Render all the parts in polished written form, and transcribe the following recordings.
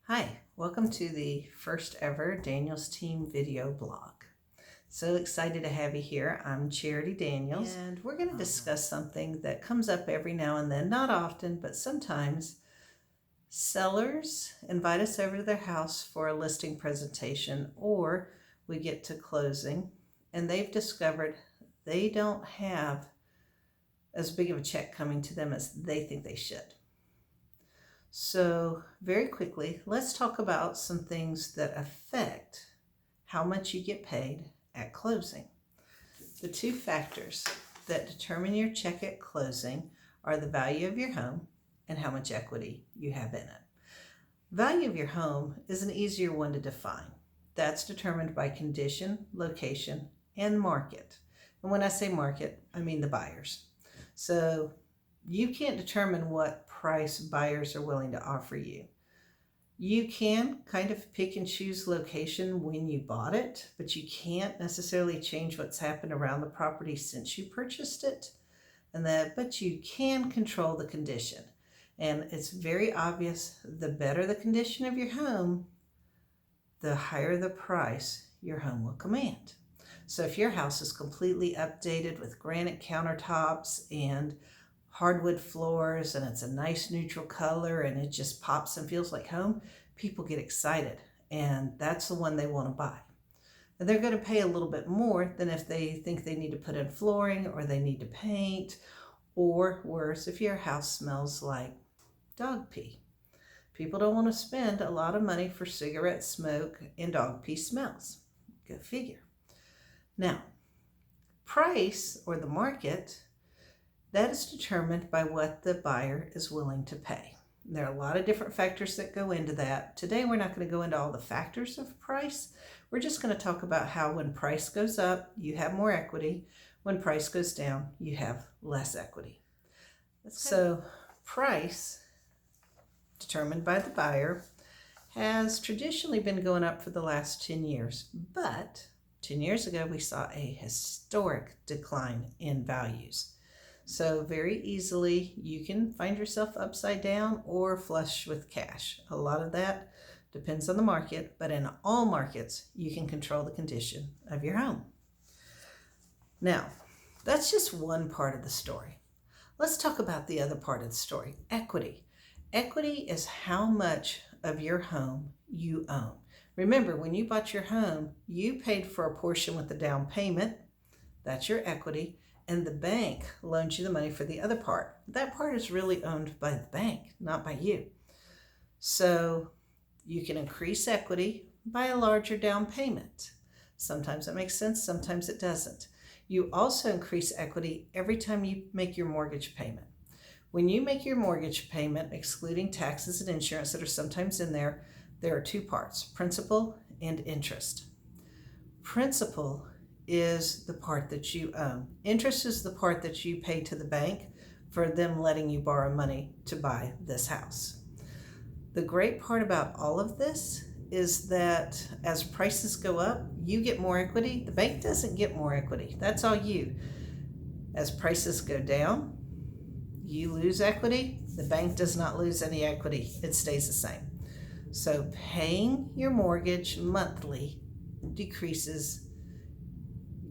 Hi, welcome to the first ever Daniels Team video blog. So excited to have you here. I'm Charity Daniels, and we're going to discuss something that comes up every now and then, not often, but sometimes. Sellers invite us over to their house for a listing presentation, or we get to closing and they've discovered they don't have as big of a check coming to them as they think they should. So very quickly, let's talk about some things that affect how much you get paid at closing. The two factors that determine your check at closing are the value of your home and how much equity you have in it. Value of your home is an easier one to define. That's determined by condition, location, and market. And when I say market, I mean the buyers. So you can't determine what price buyers are willing to offer you. You can kind of pick and choose location when you bought it, but you can't necessarily change what's happened around the property since you purchased it. But you can control the condition. And it's very obvious, the better the condition of your home, the higher the price your home will command. So if your house is completely updated with granite countertops and hardwood floors and it's a nice neutral color and it just pops and feels like home, people get excited and that's the one they want to buy. And they're going to pay a little bit more than if they think they need to put in flooring or they need to paint, or worse, if your house smells like dog pee. People don't want to spend a lot of money for cigarette smoke and dog pee smells. Go figure. Now, price or the market, that is determined by what the buyer is willing to pay. There are a lot of different factors that go into that. Today, we're not going to go into all the factors of price. We're just going to talk about how when price goes up, you have more equity. When price goes down, you have less equity. So price, determined by the buyer, has traditionally been going up for the last 10 years. But 10 years ago, we saw a historic decline in values. So very easily, you can find yourself upside down or flush with cash. A lot of that depends on the market, but in all markets, you can control the condition of your home. Now, that's just one part of the story. Let's talk about the other part of the story, equity. Equity is how much of your home you own. Remember, when you bought your home, you paid for a portion with the down payment. That's your equity. And the bank loans you the money for the other part. That part is really owned by the bank, not by you. So you can increase equity by a larger down payment. Sometimes it makes sense, sometimes it doesn't. You also increase equity every time you make your mortgage payment. When you make your mortgage payment, excluding taxes and insurance that are sometimes in there, there are two parts, principal and interest. Principal is the part that you own. Interest is the part that you pay to the bank for them letting you borrow money to buy this house. The great part about all of this is that as prices go up, you get more equity. The bank doesn't get more equity. That's all you. As prices go down, you lose equity. The bank does not lose any equity. It stays the same. So paying your mortgage monthly decreases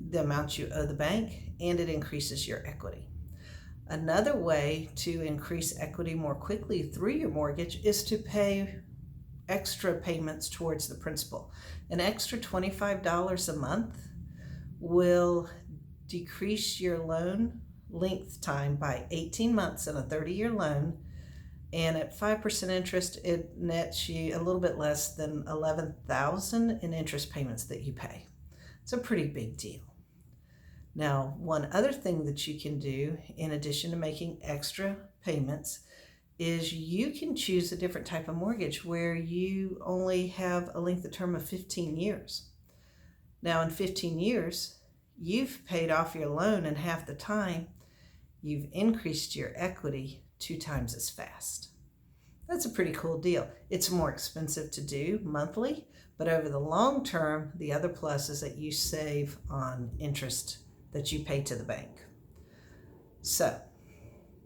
the amount you owe the bank, and it increases your equity. Another way to increase equity more quickly through your mortgage is to pay extra payments towards the principal. An extra $25 a month will decrease your loan length time by 18 months in a 30-year loan, and at 5% interest, it nets you a little bit less than $11,000 in interest payments that you pay. It's a pretty big deal. Now, one other thing that you can do, in addition to making extra payments, is you can choose a different type of mortgage where you only have a length of term of 15 years. Now, in 15 years, you've paid off your loan in half the time. You've increased your equity 2 times as fast. That's a pretty cool deal. It's more expensive to do monthly, but over the long term, the other plus is that you save on interest that you pay to the bank. So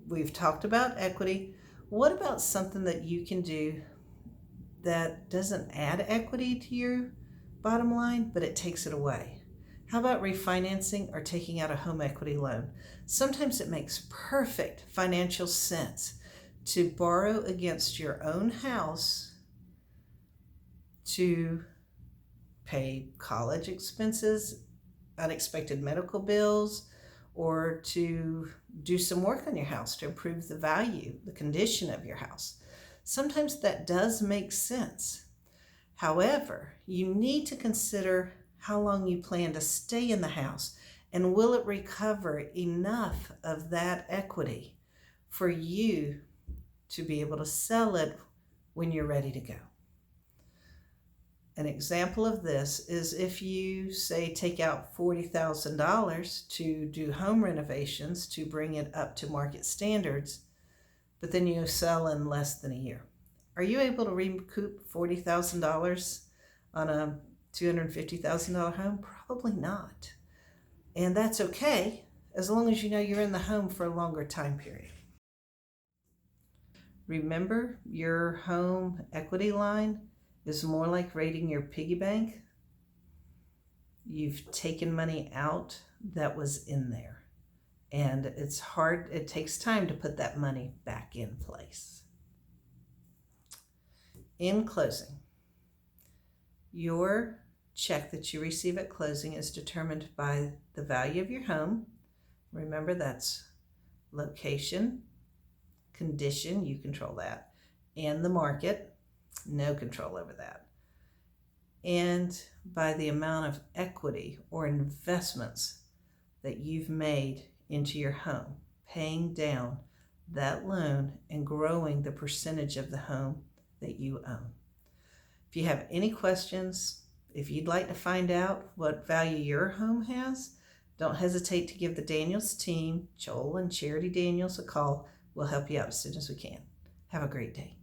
we've talked about equity. What about something that you can do that doesn't add equity to your bottom line, but it takes it away. How about refinancing or taking out a home equity loan? Sometimes it makes perfect financial sense to borrow against your own house to pay college expenses, unexpected medical bills, or to do some work on your house to improve the value, the condition of your house. Sometimes that does make sense. However, you need to consider how long you plan to stay in the house, and will it recover enough of that equity for you to be able to sell it when you're ready to go. An example of this is if you say take out $40,000 to do home renovations to bring it up to market standards, but then you sell in less than a year. Are you able to recoup $40,000 on a $250,000 home? Probably not. And that's okay as long as you know you're in the home for a longer time period. Remember, your home equity line is more like raiding your piggy bank. You've taken money out that was in there. And it's hard, it takes time to put that money back in place. In closing, your check that you receive at closing is determined by the value of your home. Remember, that's location, condition, you control that, and the market, no control over that. And by the amount of equity or investments that you've made into your home, paying down that loan and growing the percentage of the home that you own. If you have any questions, if you'd like to find out what value your home has, don't hesitate to give the Daniels team, Joel and Charity Daniels, a call. We'll help you out as soon as we can. Have a great day.